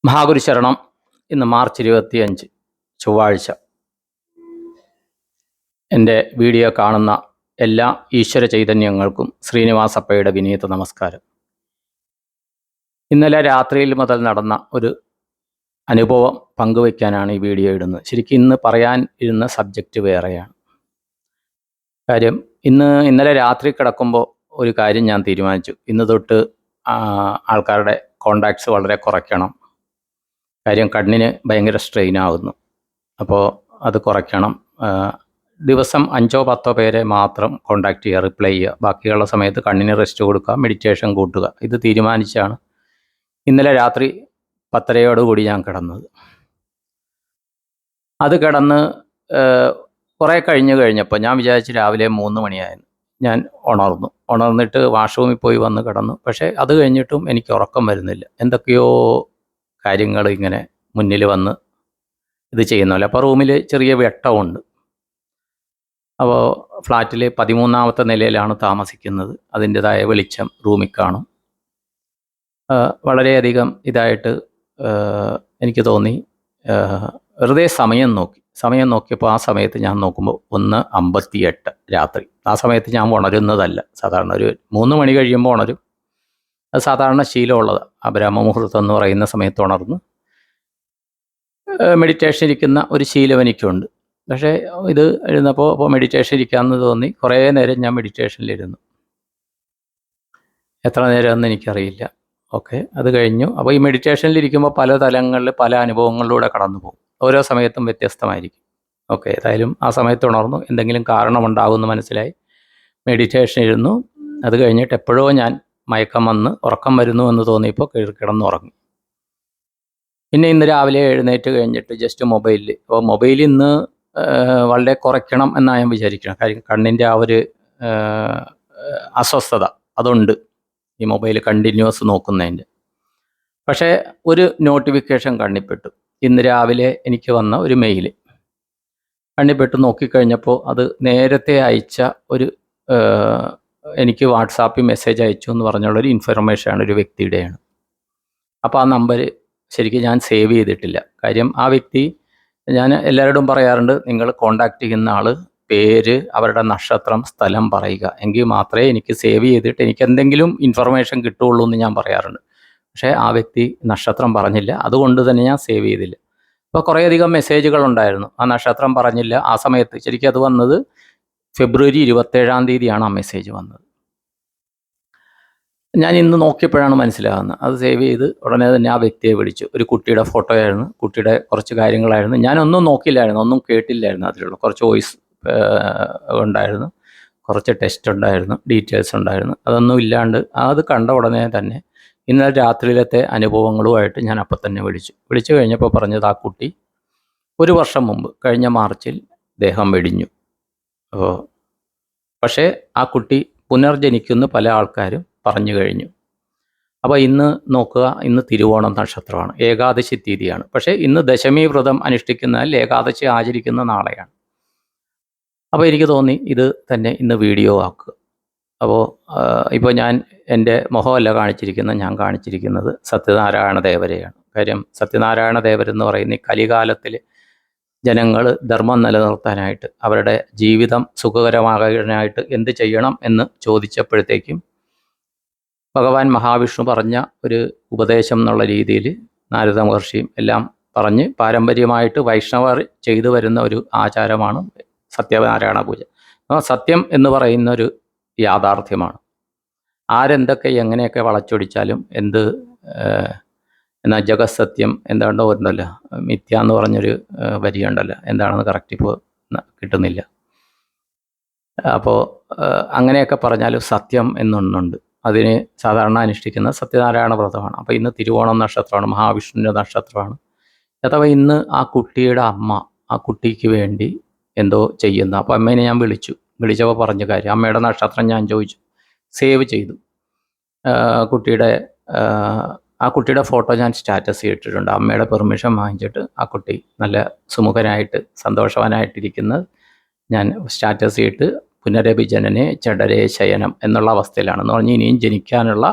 മഹാഗുരു ശരണം. ഇന്ന് മാർച്ച് 25 ചൊവ്വാഴ്ച. എൻ്റെ വീഡിയോ കാണുന്ന എല്ലാ ഈശ്വര ചൈതന്യങ്ങൾക്കും ശ്രീനിവാസപ്പയുടെ വിനീത നമസ്കാരം. ഇന്നലെ രാത്രിയിൽ മുതൽ നടന്ന ഒരു അനുഭവം പങ്കുവയ്ക്കാനാണ് ഈ വീഡിയോ ഇടുന്നത്. ശരിക്കും ഇന്ന് പറയാൻ ഇരുന്ന സബ്ജക്റ്റ് വേറെയാണ്. കാര്യം ഇന്നലെ രാത്രി കിടക്കുമ്പോൾ ഒരു കാര്യം ഞാൻ തീരുമാനിച്ചു. ഇന്ന് തൊട്ട് ആൾക്കാരുടെ കോണ്ടാക്ട്സ് വളരെ കുറയ്ക്കണം. കാര്യം കണ്ണിന് ഭയങ്കര സ്ട്രെയിൻ ആകുന്നു. അപ്പോൾ അത് കുറയ്ക്കണം. ദിവസം 5-10 പേരെ മാത്രം കോണ്ടാക്ട് ചെയ്യുക, റിപ്ലൈ ചെയ്യുക. ബാക്കിയുള്ള സമയത്ത് കണ്ണിന് റെസ്റ്റ് കൊടുക്കുക, മെഡിറ്റേഷൻ കൂട്ടുക. ഇത് തീരുമാനിച്ചാണ് ഇന്നലെ രാത്രി 10:30 ഞാൻ കിടന്നത്. അത് കിടന്ന് കുറേ കഴിഞ്ഞപ്പോൾ ഞാൻ വിചാരിച്ച് രാവിലെ 3 മണിയായിരുന്നു. ഞാൻ ഉണർന്നിട്ട് വാഷ്റൂമിൽ പോയി വന്ന് കിടന്നു. പക്ഷേ അത് കഴിഞ്ഞിട്ടും എനിക്ക് ഉറക്കം വരുന്നില്ല. എന്തൊക്കെയോ കാര്യങ്ങൾ ഇങ്ങനെ മുന്നിൽ വന്ന് ഇത് ചെയ്യുന്നല്ലോ. അപ്പോൾ റൂമിൽ ചെറിയ വെട്ടമുണ്ട്. അപ്പോൾ ഫ്ലാറ്റിൽ 13ാമത്തെ നിലയിലാണ് താമസിക്കുന്നത്. അതിൻ്റെതായ വെളിച്ചം റൂമിൽ കാണും. വളരെയധികം ഇതായിട്ട് എനിക്ക് തോന്നി. വെറുതെ സമയം നോക്കിയപ്പോൾ ആ സമയത്ത് ഞാൻ നോക്കുമ്പോൾ 1:58 രാത്രി. ആ സമയത്ത് ഞാൻ ഉണരുന്നതല്ല. സാധാരണ ഒരു 3 മണി കഴിയുമ്പോൾ ഉണരും. അത് സാധാരണ ശീലമുള്ളതാണ്. ആ ബ്രഹ്മമുഹൂർത്തം എന്ന് പറയുന്ന സമയത്ത് ഉണർന്ന് മെഡിറ്റേഷൻ ഇരിക്കുന്ന ഒരു ശീലം എനിക്കുണ്ട്. പക്ഷേ ഇത് എഴുന്നപ്പോൾ മെഡിറ്റേഷൻ ഇരിക്കാമെന്ന് തോന്നി. കുറേ നേരം ഞാൻ മെഡിറ്റേഷനിലിരുന്നു. എത്ര നേരമെന്ന് എനിക്കറിയില്ല. ഓക്കെ, അത് കഴിഞ്ഞു. അപ്പോൾ ഈ മെഡിറ്റേഷനിലിരിക്കുമ്പോൾ പല തലങ്ങളിൽ പല അനുഭവങ്ങളിലൂടെ കടന്നു പോകും. ഓരോ സമയത്തും വ്യത്യസ്തമായിരിക്കും. ഓക്കെ, ഏതായാലും ആ സമയത്ത് ഉണർന്നു. എന്തെങ്കിലും കാരണമുണ്ടാകുമെന്ന് മനസ്സിലായി. മെഡിറ്റേഷൻ ഇരുന്നു. അത് കഴിഞ്ഞിട്ട് എപ്പോഴോ ഞാൻ മയക്കം വന്ന് ഉറക്കം വരുന്നു എന്ന് തോന്നിയപ്പോൾ കിടന്നുറങ്ങി. പിന്നെ ഇന്ന് രാവിലെ എഴുന്നേറ്റ് കഴിഞ്ഞിട്ട് ജസ്റ്റ് അപ്പോൾ മൊബൈൽ ഇന്ന് വളരെ കുറയ്ക്കണം എന്നാണ് ഞാൻ വിചാരിക്കണം. കാര്യം കണ്ണിൻ്റെ ആ ഒരു അസ്വസ്ഥത അതുണ്ട് ഈ മൊബൈൽ കണ്ടിന്യൂസ് നോക്കുന്നതിൻ്റെ. പക്ഷേ ഒരു നോട്ടിഫിക്കേഷൻ കണ്ണിപ്പെട്ടു. ഇന്ന് രാവിലെ എനിക്ക് വന്ന ഒരു മെയിൽ കണ്ണിപ്പെട്ട് നോക്കിക്കഴിഞ്ഞപ്പോൾ അത് നേരത്തെ അയച്ച ഒരു എനിക്ക് വാട്സാപ്പിൽ മെസ്സേജ് അയച്ചു എന്ന് പറഞ്ഞുള്ളൊരു ഇൻഫർമേഷനാണ്, ഒരു വ്യക്തിയുടെയാണ്. അപ്പോൾ ആ നമ്പർ ശരിക്കും ഞാൻ സേവ് ചെയ്തിട്ടില്ല. കാര്യം ആ വ്യക്തി, ഞാൻ എല്ലാവരോടും പറയാറുണ്ട്, നിങ്ങൾ കോണ്ടാക്ട് ചെയ്യുന്ന ആൾ പേര്, അവരുടെ നക്ഷത്രം, സ്ഥലം പറയുക. എങ്കിൽ മാത്രമേ എനിക്ക് സേവ് ചെയ്തിട്ട് എനിക്ക് എന്തെങ്കിലും ഇൻഫർമേഷൻ കിട്ടുകയുള്ളൂ എന്ന് ഞാൻ പറയാറുണ്ട്. പക്ഷേ ആ വ്യക്തി നക്ഷത്രം പറഞ്ഞില്ല. അതുകൊണ്ട് തന്നെ ഞാൻ സേവ് ചെയ്തില്ല. അപ്പോൾ കുറേയധികം മെസ്സേജുകൾ ഉണ്ടായിരുന്നു. ആ നക്ഷത്രം പറഞ്ഞില്ല. ആ സമയത്ത് ശരിക്കും അത് വന്നത് ഫെബ്രുവരി 27 ആ മെസ്സേജ് വന്നത്. ഞാൻ ഇന്ന് നോക്കിയപ്പോഴാണ് മനസ്സിലാകുന്നത്. അത് സേവ് ചെയ്ത് ഉടനെ തന്നെ ആ വ്യക്തിയെ വിളിച്ചു. ഒരു കുട്ടിയുടെ ഫോട്ടോയായിരുന്നു, കുട്ടിയുടെ കുറച്ച് കാര്യങ്ങളായിരുന്നു. ഞാനൊന്നും നോക്കില്ലായിരുന്നു, ഒന്നും കേട്ടില്ലായിരുന്നു. അതിലുള്ള കുറച്ച് വോയിസ് ഉണ്ടായിരുന്നു, കുറച്ച് ടെക്സ്റ്റ് ഉണ്ടായിരുന്നു, ഡീറ്റെയിൽസ് ഉണ്ടായിരുന്നു. അതൊന്നും ഇല്ലാണ്ട് അത് കണ്ട ഉടനെ തന്നെ ഇന്നലെ രാത്രിയിലത്തെ അനുഭവങ്ങളുമായിട്ട് ഞാൻ അപ്പം തന്നെ വിളിച്ചു കഴിഞ്ഞപ്പോൾ പറഞ്ഞത്, ആ കുട്ടി 1 വർഷം മുമ്പ് കഴിഞ്ഞ മാർച്ചിൽ ദേഹം വെടിഞ്ഞു. അപ്പോൾ പക്ഷേ ആ കുട്ടി പുനർജനിക്കുന്ന പല ആൾക്കാരും പറഞ്ഞു കഴിഞ്ഞു. അപ്പോൾ ഇന്ന് നോക്കുക, ഇന്ന് തിരുവോണം നക്ഷത്രമാണ്, ഏകാദശി തീയതിയാണ്. പക്ഷേ ഇന്ന് ദശമി വ്രതം അനുഷ്ഠിക്കുന്നതിൽ ഏകാദശി ആചരിക്കുന്ന നാളെയാണ്. അപ്പോൾ എനിക്ക് തോന്നി ഇത് തന്നെ ഇന്ന് വീഡിയോ ആക്കുക. അപ്പോൾ ഇപ്പോൾ ഞാൻ എൻ്റെ മുഖമല്ല കാണിച്ചിരിക്കുന്നത്, ഞാൻ കാണിച്ചിരിക്കുന്നത് സത്യനാരായണ ദേവരെയാണ്. കാര്യം സത്യനാരായണ ദേവരെന്ന് പറയുന്ന ഈ കലികാലത്തിൽ ജനങ്ങൾ ധർമ്മം നിലനിർത്താനായിട്ട്, അവരുടെ ജീവിതം സുഖകരമാകാനായിട്ട് എന്ത് ചെയ്യണം എന്ന് ചോദിച്ചപ്പോഴത്തേക്കും ഭഗവാൻ മഹാവിഷ്ണു പറഞ്ഞ ഒരു ഉപദേശം എന്നുള്ള രീതിയിൽ നാരദ മഹർഷിയും എല്ലാം പറഞ്ഞ് പാരമ്പര്യമായിട്ട് വൈഷ്ണവർ ചെയ്തു വരുന്ന ഒരു ആചാരമാണ് സത്യനാരായണ പൂജ. സത്യം എന്ന് പറയുന്ന ഒരു യാഥാർത്ഥ്യമാണ്. ആരെന്തൊക്കെ എങ്ങനെയൊക്കെ വളച്ചൊടിച്ചാലും എന്നാൽ ജഗത്സത്യം എന്താണ്ടോ ഉണ്ടല്ലോ, മിഥ്യ എന്ന് പറഞ്ഞൊരു വരിയുണ്ടല്ലോ, എന്താണെന്ന് കറക്റ്റ് ഇപ്പോൾ കിട്ടുന്നില്ല. അപ്പോൾ അങ്ങനെയൊക്കെ പറഞ്ഞാലും സത്യം എന്നൊന്നുണ്ട്. അതിന് സാധാരണ അനുഷ്ഠിക്കുന്ന സത്യനാരായണ വ്രതമാണ്. അപ്പോൾ ഇന്ന് തിരുവോണം നക്ഷത്രമാണ്, മഹാവിഷ്ണുവിൻ്റെ നക്ഷത്രമാണ്. അഥവാ ഇന്ന് ആ കുട്ടിയുടെ അമ്മ ആ കുട്ടിക്ക് വേണ്ടി എന്തോ ചെയ്യുന്ന. അപ്പോൾ അമ്മേനെ ഞാൻ വിളിച്ചപ്പോൾ പറഞ്ഞ കാര്യം, അമ്മയുടെ നക്ഷത്രം ഞാൻ ചോദിച്ചു, സേവ് ചെയ്തു. ആ കുട്ടിയുടെ ഫോട്ടോ ഞാൻ സ്റ്റാറ്റസ് ഇട്ടിട്ടുണ്ട്. അമ്മയുടെ പെർമിഷൻ വാങ്ങിച്ചിട്ട് ആ കുട്ടി നല്ല സുമുഖനായിട്ട് സന്തോഷവാനായിട്ടിരിക്കുന്നത് ഞാൻ സ്റ്റാറ്റസ് ഇട്ട്, പുനരഭിജനനെ ചടരേ ശയനം എന്നുള്ള അവസ്ഥയിലാണെന്ന് പറഞ്ഞ് ഇനിയും ജനിക്കാനുള്ള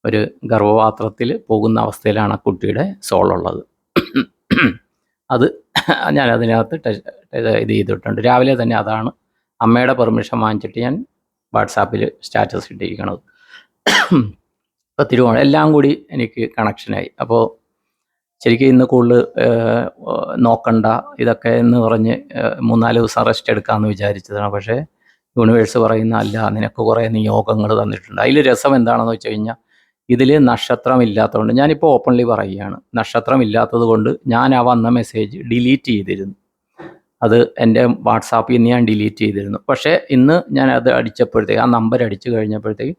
ഒരു ഗർഭപാത്രത്തിൽ പോകുന്ന അവസ്ഥയിലാണ് ആ കുട്ടിയുടെ സോളുള്ളത്. അത് ഞാൻ അതിനകത്ത് ഇത് ചെയ്തിട്ടുണ്ട്. രാവിലെ തന്നെ അതാണ് അമ്മയുടെ പെർമിഷൻ വാങ്ങിച്ചിട്ട് ഞാൻ വാട്സാപ്പിൽ സ്റ്റാറ്റസ് ഇട്ടിരിക്കണത്. അപ്പോൾ തിരുവോണം എല്ലാം കൂടി എനിക്ക് കണക്ഷനായി. അപ്പോൾ ശരിക്കും ഇന്ന് കൂടുതൽ നോക്കണ്ട ഇതൊക്കെ എന്ന് പറഞ്ഞ് 3-4 ദിവസം റെസ്റ്റ് എടുക്കാമെന്ന് വിചാരിച്ചതാണ്. പക്ഷേ യൂണിവേഴ്സ് പറയുന്ന അല്ല, നിനക്ക് കുറേ നിയോഗങ്ങൾ തന്നിട്ടുണ്ട്. അതിൽ രസം എന്താണെന്ന് വെച്ച് കഴിഞ്ഞാൽ ഇതിൽ നക്ഷത്രം ഇല്ലാത്തതുകൊണ്ട്, ഞാനിപ്പോൾ ഓപ്പൺലി പറയുകയാണ്, നക്ഷത്രം ഇല്ലാത്തത് കൊണ്ട് ഞാൻ ആ വന്ന മെസ്സേജ് ഡിലീറ്റ് ചെയ്തിരുന്നു. അത് എൻ്റെ വാട്സാപ്പിൽ നിന്ന് ഞാൻ ഡിലീറ്റ് ചെയ്തിരുന്നു. പക്ഷേ ഇന്ന് ഞാൻ അത് അടിച്ചപ്പോഴത്തേക്ക്, ആ നമ്പർ അടിച്ചു കഴിഞ്ഞപ്പോഴത്തേക്ക്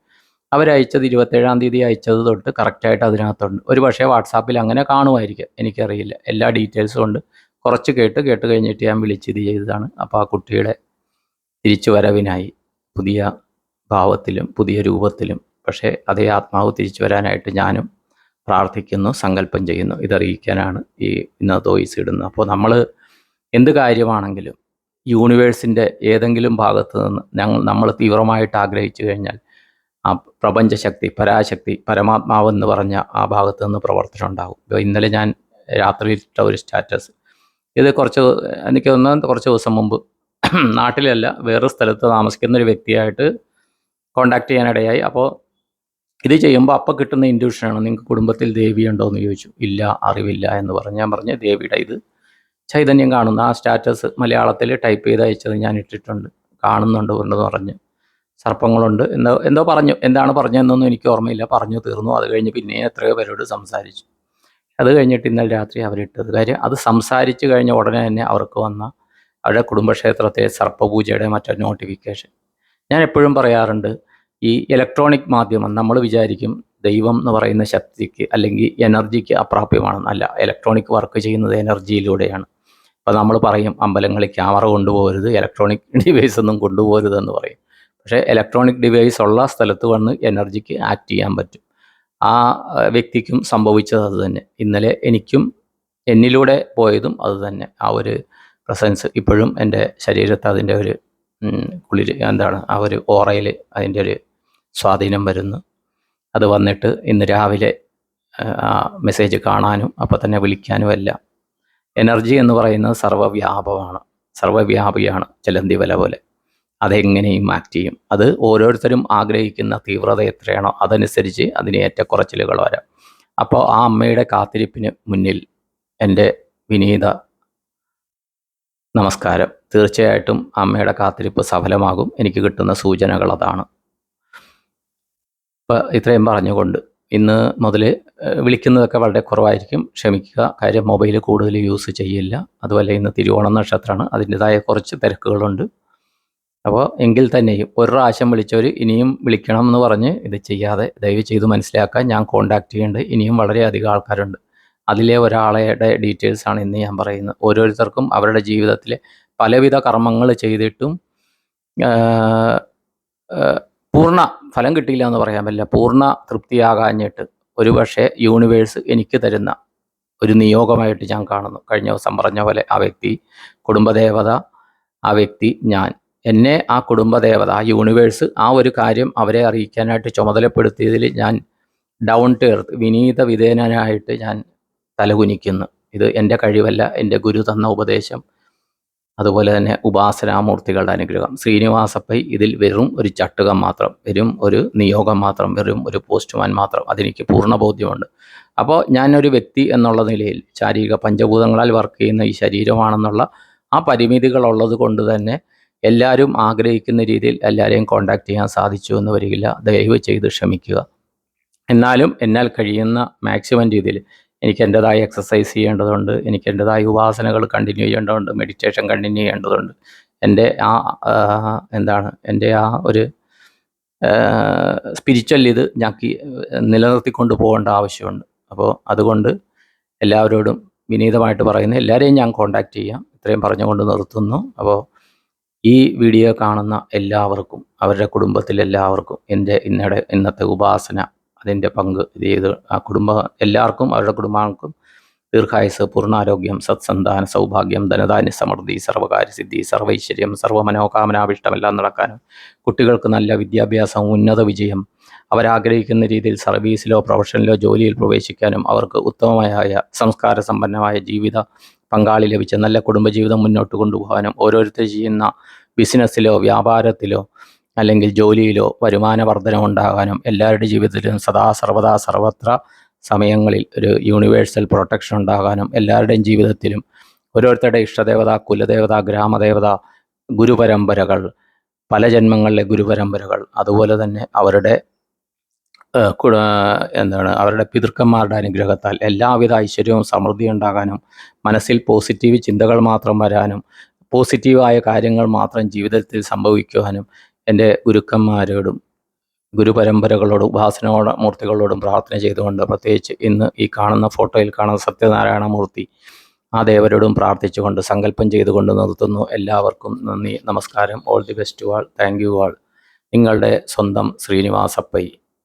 അവരയച്ചത് 27-ാം തീയതി അയച്ചത് തൊട്ട് കറക്റ്റായിട്ട് അതിനകത്തുണ്ട്. ഒരു പക്ഷേ വാട്സാപ്പിൽ അങ്ങനെ കാണുമായിരിക്കും, എനിക്കറിയില്ല. എല്ലാ ഡീറ്റെയിൽസും ഉണ്ട്. കുറച്ച് കേട്ട് കഴിഞ്ഞിട്ട് ഞാൻ വിളിച്ച് ഇത് ചെയ്തതാണ്. അപ്പോൾ ആ കുട്ടിയുടെ തിരിച്ചു വരവിനായി പുതിയ ഭാവത്തിലും പുതിയ രൂപത്തിലും, പക്ഷേ അതേ ആത്മാവ് തിരിച്ചു വരാനായിട്ട് ഞാനും പ്രാർത്ഥിക്കുന്നു, സങ്കല്പം ചെയ്യുന്നു. ഇതറിയിക്കാനാണ് ഈ ഇന്നത്തെ വോയിസ് ഇടുന്നത്. അപ്പോൾ നമ്മൾ എന്ത് കാര്യമാണെങ്കിലും യൂണിവേഴ്സിൻ്റെ ഏതെങ്കിലും ഭാഗത്ത് നിന്ന് നമ്മൾ തീവ്രമായിട്ട് ആഗ്രഹിച്ചു കഴിഞ്ഞാൽ ആ പ്രപഞ്ചശക്തി, പരാശക്തി, പരമാത്മാവെന്ന് പറഞ്ഞ ആ ഭാഗത്ത് നിന്ന് പ്രവർത്തനം ഉണ്ടാകും. ഇപ്പോൾ ഇന്നലെ ഞാൻ രാത്രിയിൽ ഇട്ട ഒരു സ്റ്റാറ്റസ്, ഇത് എനിക്ക് തോന്നുന്നത് കുറച്ച് ദിവസം മുമ്പ് നാട്ടിലല്ല വേറൊരു സ്ഥലത്ത് താമസിക്കുന്ന ഒരു വ്യക്തിയായിട്ട് കോണ്ടാക്ട് ചെയ്യാനിടയായി. അപ്പോൾ ഇത് ചെയ്യുമ്പോൾ അപ്പോൾ കിട്ടുന്ന ഇൻഡ്യൂഷനാണ്, നിങ്ങൾക്ക് കുടുംബത്തിൽ ദേവി ഉണ്ടോ എന്ന് ചോദിച്ചു. ഇല്ല, അറിവില്ല എന്ന് പറഞ്ഞു. ഞാൻ പറഞ്ഞു ദേവിയുടെ ഇത് ചൈതന്യം കാണുന്ന ആ സ്റ്റാറ്റസ് മലയാളത്തിൽ ടൈപ്പ് ചെയ്ത് അയച്ചത് ഞാൻ ഇട്ടിട്ടുണ്ട്, കാണുന്നുണ്ട് എന്ന് പറഞ്ഞു. സർപ്പങ്ങളുണ്ട് എന്തോ പറഞ്ഞു, എന്താണ് പറഞ്ഞതെന്നൊന്നും എനിക്ക് ഓർമ്മയില്ല. പറഞ്ഞു തീർന്നു. അത് കഴിഞ്ഞ് പിന്നെ എത്രയോ പേരോട് സംസാരിച്ചു. അത് കഴിഞ്ഞിട്ട് ഇന്നലെ രാത്രി അവരിട്ടത് കാര്യം, അത് സംസാരിച്ച് കഴിഞ്ഞ ഉടനെ തന്നെ അവർക്ക് വന്ന അവരുടെ കുടുംബക്ഷേത്രത്തെ സർപ്പപൂജയുടെ മറ്റൊരു നോട്ടിഫിക്കേഷൻ. ഞാൻ എപ്പോഴും പറയാറുണ്ട്, ഈ ഇലക്ട്രോണിക് മാധ്യമം നമ്മൾ വിചാരിക്കും ദൈവം എന്ന് പറയുന്ന ശക്തിക്ക് അല്ലെങ്കിൽ എനർജിക്ക് അപ്രാപ്യമാണെന്നല്ല. ഇലക്ട്രോണിക് വർക്ക് ചെയ്യുന്നത് എനർജിയിലൂടെയാണ്. അപ്പോൾ നമ്മൾ പറയും അമ്പലങ്ങളിൽ ക്യാമറ കൊണ്ടുപോകരുത്, ഇലക്ട്രോണിക് ഡിവൈസ് ഒന്നും കൊണ്ടുപോകരുതെന്ന് പറയും. പക്ഷേ ഇലക്ട്രോണിക് ഡിവൈസ് ഉള്ള സ്ഥലത്ത് വന്ന് എനർജിക്ക് ആക്ട് ചെയ്യാൻ പറ്റും. ആ വ്യക്തിക്കും സംഭവിച്ചത് അത് തന്നെ. ഇന്നലെ എനിക്കും എന്നിലൂടെ പോയതും അത് തന്നെ. ആ ഒരു പ്രസൻസ് ഇപ്പോഴും എൻ്റെ ശരീരത്ത് അതിൻ്റെ ഒരു കുളിര്, എന്താണ് ആ ഒരു ഓറയിൽ അതിൻ്റെ ഒരു സ്വാധീനം വരുന്നു. അത് വന്നിട്ട് ഇന്ന് രാവിലെ ആ മെസ്സേജ് കാണാനും അപ്പോൾ തന്നെ വിളിക്കാനും എല്ലാം. എനർജി എന്ന് പറയുന്നത് സർവ്വവ്യാപകമാണ്, സർവ്വവ്യാപിയാണ്. ചെലന്തി വല പോലെ അതെങ്ങനെയും ആക്ട് ചെയ്യും. അത് ഓരോരുത്തരും ആഗ്രഹിക്കുന്ന തീവ്രത എത്രയാണോ അതനുസരിച്ച് അതിന് ഏറ്റക്കുറച്ചിലുകൾ വരാം. അപ്പോൾ ആ അമ്മയുടെ കാത്തിരിപ്പിന് മുന്നിൽ എൻ്റെ വിനീത നമസ്കാരം. തീർച്ചയായിട്ടും അമ്മയുടെ കാത്തിരിപ്പ് സഫലമാകും. എനിക്ക് കിട്ടുന്ന സൂചനകൾ അതാണ്. അപ്പോൾ ഇത്രയും പറഞ്ഞുകൊണ്ട് ഇന്ന് മുതൽ വിളിക്കുന്നതൊക്കെ വളരെ കുറവായിരിക്കും, ക്ഷമിക്കുക. കാര്യം മൊബൈൽ കൂടുതൽ യൂസ് ചെയ്യില്ല. അതുപോലെ ഇന്ന് തിരുവോണം നക്ഷത്രമാണ്, അതിൻ്റെതായ കുറച്ച് തിരക്കുകളുണ്ട്. അപ്പോൾ എങ്കിൽ തന്നെയും ഒരു പ്രാവശ്യം വിളിച്ചവർ ഇനിയും വിളിക്കണം എന്ന് പറഞ്ഞ് ഇത് ചെയ്യാതെ ദയവ് ചെയ്ത് മനസ്സിലാക്കാൻ, ഞാൻ കോണ്ടാക്ട് ചെയ്യേണ്ടത് ഇനിയും വളരെയധികം ആൾക്കാരുണ്ട്. അതിലെ ഒരാളുടെ ഡീറ്റെയിൽസാണ് ഇന്ന് ഞാൻ പറയുന്നത്. ഓരോരുത്തർക്കും അവരുടെ ജീവിതത്തിലെ പലവിധ കർമ്മങ്ങൾ ചെയ്തിട്ടും പൂർണ്ണ ഫലം കിട്ടിയില്ല എന്ന് പറയാൻ പറ്റില്ല. പൂർണ്ണ തൃപ്തിയാകാഞ്ഞിട്ട് ഒരുപക്ഷെ യൂണിവേഴ്സ് എനിക്ക് തരുന്ന ഒരു നിയോഗമായിട്ട് ഞാൻ കാണുന്നു. കഴിഞ്ഞ ദിവസം പറഞ്ഞ പോലെ ആ വ്യക്തി കുടുംബദേവത, ആ വ്യക്തി ഞാൻ, എന്നെ ആ കുടുംബദേവത, ആ യൂണിവേഴ്സ് ആ ഒരു കാര്യം അവരെ അറിയിക്കാനായിട്ട് ചുമതലപ്പെടുത്തിയതിൽ ഞാൻ ഡൗൺ ടു എർത്ത് വിനീത വിധേയനായിട്ട് ഞാൻ തലകുനിക്കുന്നു. ഇത് എൻ്റെ കഴിവല്ല, എൻ്റെ ഗുരു തന്ന ഉപദേശം, അതുപോലെ തന്നെ ഉപാസനാമൂർത്തികളുടെ അനുഗ്രഹം. ശ്രീനിവാസപ്പൈ ഇതിൽ വെറും ഒരു ചട്ടുകം മാത്രം, വെറും ഒരു നിയോഗം മാത്രം, വെറും ഒരു പോസ്റ്റ്മാൻ മാത്രം. അതെനിക്ക് പൂർണ്ണ ബോധ്യമുണ്ട്. അപ്പോൾ ഞാനൊരു വ്യക്തി എന്നുള്ള നിലയിൽ ശാരീരിക പഞ്ചഭൂതങ്ങളാൽ വർക്ക് ചെയ്യുന്ന ഈ ശരീരമാണെന്നുള്ള ആ പരിമിതികളുള്ളത് കൊണ്ട് തന്നെ എല്ലാവരും ആഗ്രഹിക്കുന്ന രീതിയിൽ എല്ലാവരെയും കോണ്ടാക്ട് ചെയ്യാൻ സാധിച്ചു എന്ന് വരികില്ല. ദയവ് ചെയ്ത് ക്ഷമിക്കുക. എന്നാലും എന്നാൽ കഴിയുന്ന മാക്സിമം രീതിയിൽ എനിക്ക് എൻ്റെതായ എക്സസൈസ് ചെയ്യേണ്ടതുണ്ട്, എനിക്ക് എൻ്റെതായ ഉപാസനകൾ കണ്ടിന്യൂ ചെയ്യേണ്ടതുണ്ട്, മെഡിറ്റേഷൻ കണ്ടിന്യൂ ചെയ്യേണ്ടതുണ്ട്. എൻ്റെ എൻ്റെ ആ ഒരു സ്പിരിച്വൽ ഇത് ഞങ്ങൾക്ക് നിലനിർത്തിക്കൊണ്ട് പോകേണ്ട ആവശ്യമുണ്ട്. അപ്പോൾ അതുകൊണ്ട് എല്ലാവരോടും വിനീതമായിട്ട് പറയുന്നത്, എല്ലാവരെയും ഞാൻ കോണ്ടാക്ട് ചെയ്യാം. ഇത്രയും പറഞ്ഞുകൊണ്ട് നിർത്തുന്നു. അപ്പോൾ ഈ വീഡിയോ കാണുന്ന എല്ലാവർക്കും, അവരുടെ കുടുംബത്തിലെല്ലാവർക്കും എൻ്റെ ഇന്നത്തെ ഉപാസന അതിൻ്റെ പങ്ക് ഇത് ചെയ്ത് ആ എല്ലാവർക്കും അവരുടെ കുടുംബാംഗങ്ങൾക്കും ദീർഘായുസ്, പൂർണ്ണാരോഗ്യം, സത്സന്താന സൗഭാഗ്യം, ധനധാന്യ സമൃദ്ധി, സർവകാര്യസിദ്ധി, സർവൈശ്വര്യം, സർവമനോകാമനാഭിഷ്ടമെല്ലാം നടക്കാനും കുട്ടികൾക്ക് നല്ല വിദ്യാഭ്യാസം, ഉന്നത വിജയം, അവരാഗ്രഹിക്കുന്ന രീതിയിൽ സർവീസിലോ പ്രൊഫഷനിലോ ജോലിയിൽ പ്രവേശിക്കാനും അവർക്ക് ഉത്തമമായ സംസ്കാര സമ്പന്നമായ ജീവിത പങ്കാളി ലഭിച്ച നല്ല കുടുംബജീവിതം മുന്നോട്ട് കൊണ്ടുപോകാനും ഓരോരുത്തർ ചെയ്യുന്ന ബിസിനസ്സിലോ വ്യാപാരത്തിലോ അല്ലെങ്കിൽ ജോലിയിലോ വരുമാന വർധനമുണ്ടാകാനും എല്ലാവരുടെ ജീവിതത്തിലും സദാ സർവദാ സർവത്ര സമയങ്ങളിൽ ഒരു യൂണിവേഴ്സൽ പ്രൊട്ടക്ഷൻ ഉണ്ടാകാനും എല്ലാവരുടെയും ജീവിതത്തിലും ഓരോരുത്തരുടെ ഇഷ്ടദേവത, കുലദേവത, ഗ്രാമദേവത, ഗുരുപരമ്പരകൾ, പല ജന്മങ്ങളിലെ ഗുരുപരമ്പരകൾ, അതുപോലെ തന്നെ അവരുടെ അവരുടെ പിതൃക്കന്മാരുടെ അനുഗ്രഹത്താൽ എല്ലാവിധ ഐശ്വര്യവും സമൃദ്ധിയും ഉണ്ടാകാനും മനസ്സിൽ പോസിറ്റീവ് ചിന്തകൾ മാത്രം വരാനും പോസിറ്റീവായ കാര്യങ്ങൾ മാത്രം ജീവിതത്തിൽ സംഭവിക്കുവാനും എൻ്റെ ഗുരുക്കന്മാരോടും ഗുരുപരമ്പരകളോടും മൂർത്തികളോടും പ്രാർത്ഥന ചെയ്തുകൊണ്ട്, പ്രത്യേകിച്ച് ഇന്ന് ഈ കാണുന്ന ഫോട്ടോയിൽ കാണുന്ന സത്യനാരായണമൂർത്തി, ആ ദേവരോടും പ്രാർത്ഥിച്ചുകൊണ്ട് സങ്കല്പം ചെയ്തുകൊണ്ട് നിർത്തുന്നു. എല്ലാവർക്കും നന്ദി, നമസ്കാരം. All the best to all. Thank you all. നിങ്ങളുടെ സ്വന്തം ശ്രീനിവാസപ്പൈ.